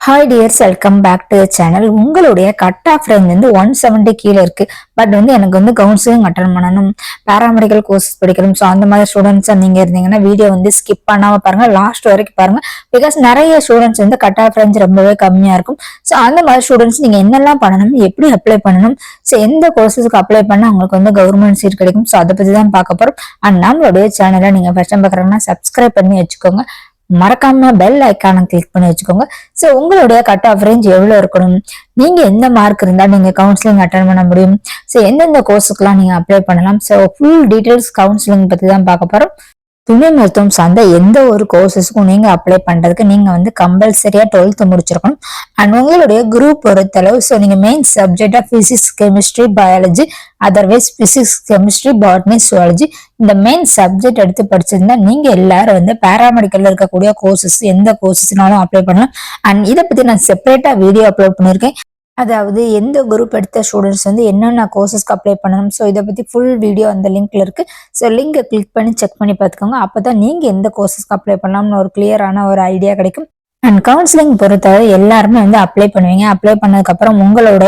Hi dears, welcome back to channel. உங்களுடைய cut off range வந்து 170 கீழே இருக்கு. பட் வந்து எனக்கு வந்து கவுன்சிலிங் அட்டன் பண்ணணும், பேராமெடிக்கல் கோர்சஸ் படிக்கணும். ஸோ அந்த மாதிரி ஸ்டூடெண்ட்ஸ் நீங்க இருந்தீங்கன்னா வீடியோ வந்து ஸ்கிப் பண்ணாம பாருங்க, லாஸ்ட் வரைக்கும் பாருங்க. பிகாஸ் நிறைய ஸ்டூடெண்ட்ஸ் வந்து கட் ஆஃப் ரேஞ்ச் ரொம்பவே கம்மியா இருக்கும். ஸோ அந்த மாதிரி ஸ்டூடெண்ட்ஸ் நீங்க என்னெல்லாம் பண்ணணும், எப்படி அப்ளை பண்ணணும், ஸோ எந்த கோர்சஸ்க்கு அப்ளை பண்ணா உங்களுக்கு வந்து கவர்மெண்ட் சீட் கிடைக்கும், ஸோ அதை பத்தி தான் பார்க்க போறோம். அண்ட் நம்மளுடைய சேனலை நீங்க ஃபர்ஸ்ட் டைம் பார்க்குறீங்கன்னா சப்ஸ்கிரைப் பண்ணி வச்சுக்கோங்க, மறக்காம பெல் ஐக்கானை கிளிக் பண்ணி வச்சுக்கோங்க. சோ உங்களுடைய கட் ஆஃப் ரேஞ்ச் எவ்வளவு இருக்கணும், நீங்க எந்த மார்க் இருந்தா நீங்க கவுன்சிலிங் அட்டன் பண்ண முடியும், சோ எந்தெந்த கோர்ஸுக்குலாம் நீங்க அப்ளை பண்ணலாம், சோ ஃபுல் டீடைல்ஸ் கவுன்சிலிங் பத்தி தான் பார்க்க போறோம். துணை மருத்துவம் சார்ந்த எந்த ஒரு கோர்சஸ்க்கும் நீங்க அப்ளை பண்றதுக்கு நீங்க வந்து கம்பல்சரியா 12th முடிச்சிருக்கணும். அண்ட் உங்களுடைய குரூப் பொறுத்தளவு ஸோ நீங்க மெயின் சப்ஜெக்டா physics, chemistry, biology, otherwise physics, chemistry, botany, zoology இந்த மெயின் சப்ஜெக்ட் எடுத்து படிச்சிருந்தா நீங்க எல்லாரும் வந்து பேராமெடிக்கல்ல இருக்கக்கூடிய கோர்சஸ் எந்த கோர்சஸ்னாலும் அப்ளை பண்ணலாம். அண்ட் இதை பத்தி நான் செப்பரேட்டா வீடியோ அப்லோட் பண்ணிருக்கேன். அதாவது எந்த குரூப் எடுத்த ஸ்டூடெண்ட்ஸ் வந்து என்னென்ன கோர்சஸ்க்கு அப்ளை பண்ணணும், ஸோ இதை பத்தி ஃபுல் வீடியோ அந்த லிங்க்ல இருக்கு. ஸோ லிங்கை கிளிக் பண்ணி செக் பண்ணி பார்த்துக்கோங்க. அப்பதான் நீங்க எந்த கோர்சஸ்க்கு அப்ளை பண்ணலாம்னு ஒரு கிளியரான ஒரு ஐடியா கிடைக்கும். அண்ட் கவுன்சிலிங் பொறுத்தவரை எல்லாருமே வந்து அப்ளை பண்ணுவீங்க. அப்ளை பண்ணதுக்கு அப்புறம் உங்களோட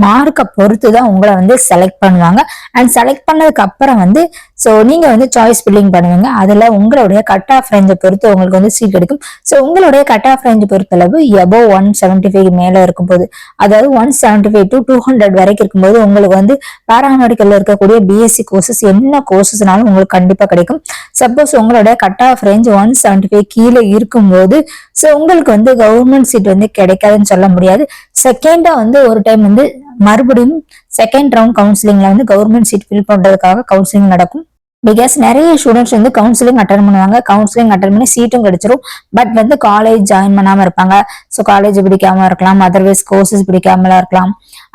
மார்க்கை பொறுத்து தான் உங்களை வந்து செலக்ட் பண்ணுவாங்க. அண்ட் செலக்ட் பண்ணதுக்கு அப்புறம் வந்து ஸோ நீங்க வந்து சாய்ஸ் ஃபில்லிங் பண்ணுவீங்க. அதுல உங்களுடைய கட் ஆஃப் ரேஞ்சை பொறுத்து உங்களுக்கு வந்து சீட் கிடைக்கும். ஸோ உங்களுடைய கட் ஆஃப் ரேஞ்ச் பொறுத்தளவு எபோவ் 175 மேல இருக்கும்போது, அதாவது 175 to 200 வரைக்கும் இருக்கும்போது உங்களுக்கு வந்து பேராமெடிக்கல்ல இருக்கக்கூடிய பிஎஸ்சி கோர்சஸ் என்ன கோர்சஸ்னாலும் உங்களுக்கு கண்டிப்பா கிடைக்கும். சப்போஸ் உங்களுடைய கட் ஆஃப் ரேஞ்ச் 175 கீழே இருக்கும்போது ஸோ உங்களுக்கு வந்து கவர்மெண்ட் சீட் வந்து கிடைக்காதுன்னு சொல்ல முடியாது. செகண்டா வந்து ஒரு டைம் வந்து மறுபடியும் செகண்ட் ரவுண்ட் கவுன்சிலிங்ல வந்து கவர்மெண்ட் சீட் ஃபில் பண்றதுக்காக கவுன்சிலிங் நடக்கும். பிகாஸ் நிறைய ஸ்டூடெண்ட்ஸ் வந்து கவுன்சிலிங் அட்டன் பண்ணுவாங்க, கவுன்சிலிங் அட்டன் பண்ணி சீட்டும் கிடைச்சிரும். பட் வந்து காலேஜ் ஜாயின் பண்ணாம இருப்பாங்க. ஸோ காலேஜ் பிடிக்காம இருக்கலாம், அதர்வைஸ் கோர்சஸ் பிடிக்காமலா இருக்கலாம்,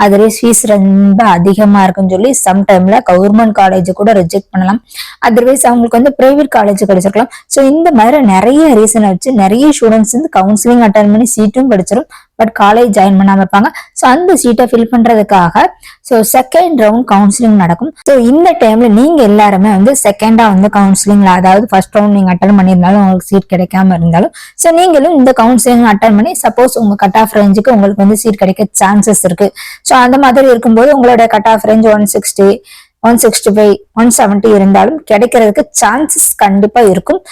அதர்வைஸ் ஃபீஸ் ரொம்ப அதிகமா இருக்குன்னு சொல்லி சம்டைம்ல கவர்மெண்ட் காலேஜ் கூட ரிஜெக்ட் பண்ணலாம். அதர்வைஸ் அவங்களுக்கு வந்து பிரைவேட் காலேஜ் கிடைச்சிருக்கலாம். ஸோ இந்த மாதிரி நிறைய ரீசன் வச்சு நிறைய ஸ்டூடெண்ட்ஸ் வந்து கவுன்சிலிங் அட்டன் பண்ணி சீட்டும் கிடைச்சிரும், பட் காலேஜ் ஜாயின் பண்ணாம இருப்பாங்க. ஸோ அந்த சீட்டை ஃபில் பண்றதுக்காக ஸோ செகண்ட் ரவுண்ட் கவுன்சிலிங் நடக்கும். ஸோ இந்த டைம்ல நீங்க எல்லாருமே வந்து செகண்டா வந்து கவுன்சிலிங்ல, அதாவது ஃபர்ஸ்ட் ரவுண்ட் நீங்க அட்டன் பண்ணியிருந்தாலும் உங்களுக்கு சீட் கிடைக்காம இருந்தாலும் ஸோ நீங்களும் இந்த கவுன்சிலிங் அட்டன் பண்ணி சப்போஸ் உங்க கட் ஆஃப் ரேஞ்சுக்கு உங்களுக்கு வந்து சீட் கிடைக்க சான்சஸ் இருக்கு. ஸோ அந்த மாதிரி இருக்கும்போது உங்களோட கட் ஆஃப் ரேஞ்ச் 160, 165, 170 இருந்தாலும் கிடைக்கிறதுக்கு சான்சஸ் கண்டிப்பா இருக்கும்.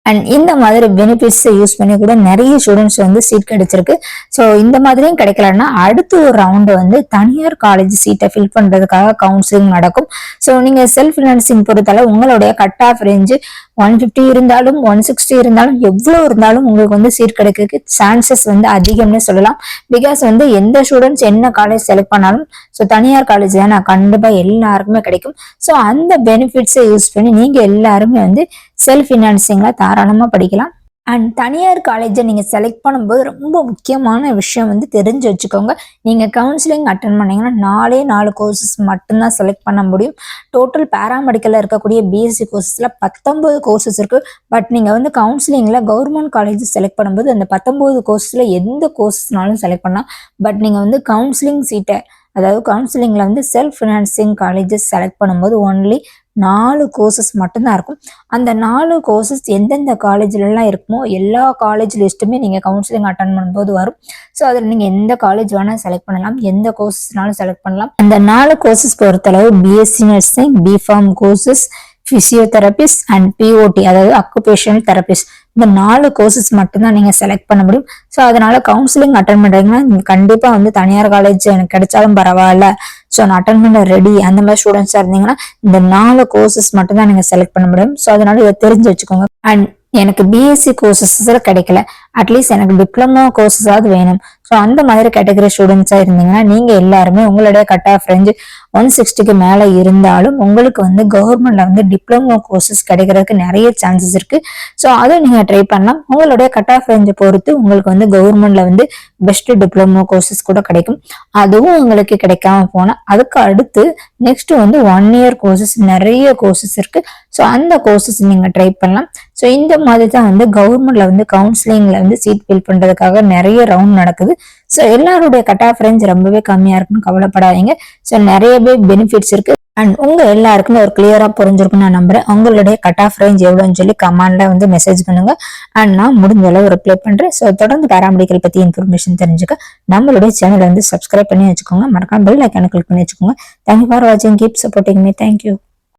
அண்ட் இந்த மாதிரி பெனிஃபிட்ஸ் யூஸ் பண்ணி கூட நிறைய ஸ்டூடெண்ட்ஸ் வந்து சீட் கிடைச்சிருக்கு. ஸோ இந்த மாதிரியும் கிடைக்கலன்னா அடுத்த ஒரு ரவுண்டு வந்து தனியார் காலேஜ் சீட்டை ஃபில் பண்றதுக்காக கவுன்சிலிங் நடக்கும். ஸோ நீங்க செல்ஃப் ஃபினான்சிங் பொறுத்தால உங்களுடைய கட் ஆஃப் ரேஞ்சு 150 இருந்தாலும் 160 இருந்தாலும் எவ்வளவு இருந்தாலும் உங்களுக்கு வந்து சீட் கிடைக்கிறதுக்கு சான்சஸ் வந்து அதிகம்னு சொல்லலாம். பிகாஸ் வந்து எந்த ஸ்டூடெண்ட்ஸ் என்ன காலேஜ் செலக்ட் பண்ணாலும் ஸோ தனியார் காலேஜ் தான் கண்டிப்பா எல்லாருக்குமே கிடைக்கும். ஸோ அந்த பெனிஃபிட்ஸை யூஸ் பண்ணி நீங்க எல்லாருமே வந்து செல்ஃப் ஃபினான்சிங்ல தாராளமா படிக்கலாம். அண்ட் தனியார் காலேஜை நீங்க செலக்ட் பண்ணும்போது ரொம்ப முக்கியமான விஷயம் வந்து தெரிஞ்சு வச்சுக்கோங்க. நீங்க கவுன்சிலிங் அட்டன் பண்ணீங்கன்னா 4 கோர்சஸ் மட்டும்தான் செலக்ட் பண்ண முடியும். டோட்டல் பேராமெடிக்கல்ல இருக்கக்கூடிய பிஎஸ்சி கோர்சஸ்ல 19 கோர்சஸ் இருக்கு. பட் நீங்க வந்து கவுன்சிலிங்ல கவர்மெண்ட் காலேஜ் செலக்ட் பண்ணும்போது அந்த 19 கோர்ஸ்ல எந்த கோர்சஸ்னாலும் செலக்ட் பண்ணலாம். பட் நீங்க வந்து கவுன்சிலிங் சீட்டை, அதாவது கவுன்சிலிங்ல வந்து செல்ஃப் ஃபினான்சிங் காலேஜஸ் செலக்ட் பண்ணும்போது ஒன்லி 4 கோர்சஸ் மட்டும்தான் இருக்கும். அந்த 4 கோர்சஸ் எந்தெந்த காலேஜ்ல எல்லாம் இருக்குமோ எல்லா காலேஜ் லிஸ்ட்டுமே நீங்க கவுன்சிலிங் அட்டன் பண்ணும்போது வரும். ஸோ அதில் நீங்க எந்த காலேஜ் வேணா செலக்ட் பண்ணலாம், எந்த கோர்சஸ்னாலும் செலக்ட் பண்ணலாம். அந்த 4 கோர்சஸ் பொறுத்தளவு BSc nursing, B Pharm courses, physiotherapist and BOT, அதாவது அக்குபேஷனல் தெரபிஸ்ட், இந்த 4 கோர்சஸ் மட்டும்தான் நீங்க செலக்ட் பண்ண முடியும். ஸோ அதனால கவுன்சிலிங் அட்டன் பண்றீங்கன்னா நீங்க கண்டிப்பா வந்து தனியார் காலேஜ் எனக்கு கிடைச்சாலும் பரவாயில்ல, ஸோ நான் அட்டன் பண்ண ரெடி அந்த மாதிரி ஸ்டூடெண்ட்ஸா இருந்தீங்கன்னா இந்த 4 கோர்சஸ் மட்டும் தான் நீங்க செலக்ட் பண்ண முடியும். ஸோ அதனால இதை தெரிஞ்சு வச்சுக்கோங்க. அண்ட் எனக்கு பிஎஸ்சி கோர்சஸ் கிடைக்கல, அட்லீஸ்ட் எனக்கு டிப்ளமோ கோர்சஸாவது வேணும். ஸோ அந்த மாதிரி கேட்டகரி ஸ்டூடெண்ட்ஸா இருந்தீங்கன்னா நீங்க எல்லாருமே உங்களுடைய கட் ஆஃப் ரேஞ்ச் 160க்கு மேல இருந்தாலும் உங்களுக்கு வந்து கவர்மெண்ட்ல வந்து டிப்ளமோ கோர்சஸ் கிடைக்கிறதுக்கு நிறைய சான்சஸ் இருக்கு. ஸோ அதை நீங்க ட்ரை பண்ணலாம். உங்களுடைய கட் ஆஃப் ரேஞ்சை பொறுத்து உங்களுக்கு வந்து கவர்மெண்ட்ல வந்து பெஸ்ட் டிப்ளமோ கோர்சஸ் கூட கிடைக்கும். அதுவும் உங்களுக்கு கிடைக்காம போனா அதுக்கு அடுத்து நெக்ஸ்ட் வந்து 1 இயர் கோர்சஸ், நிறைய கோர்சஸ் இருக்கு. ஸோ அந்த கோர்சஸ் நீங்க ட்ரை பண்ணலாம். ஸோ இந்த மாதிரி தான் வந்து கவர்மெண்ட்ல வந்து கவுன்சிலிங்ல வந்து சீட் ஃபில் பண்றதுக்காக நிறைய ரவுண்ட் நடக்குது. ஸோ எல்லாருடைய கட் ஆஃப் ரேஞ்ச் ரொம்பவே கம்மியா இருக்குன்னு கவலைப்படாதீங்க. ஸோ நிறையவே பெனிஃபிட்ஸ் இருக்கு. அண்ட் உங்க எல்லாருக்குமே ஒரு கிளியரா புரிஞ்சிருக்கும் நான் நம்புறேன். உங்களுடைய கட் ஆஃப் ரேஞ்ச் எவ்வளோன்னு சொல்லி கமெண்ட்ல வந்து மெசேஜ் பண்ணுங்க. அண்ட் நான் முடிஞ்ச அளவு ரிப்ளை பண்றேன். ஸோ தொடர்ந்து பாராமெடிக்கல் பத்தி இன்ஃபர்மேஷன் தெரிஞ்சுக்க நம்மளுடைய சேனலை வந்து சப்ஸ்கிரைப் பண்ணி வச்சுக்கோங்க. மறக்காம பெல் ஐக்கானை கிளிக் பண்ணி வச்சுக்கோங்க. தேங்க்யூ ஃபார் வாட்சிங். Keep supporting me. தேங்க்யூ.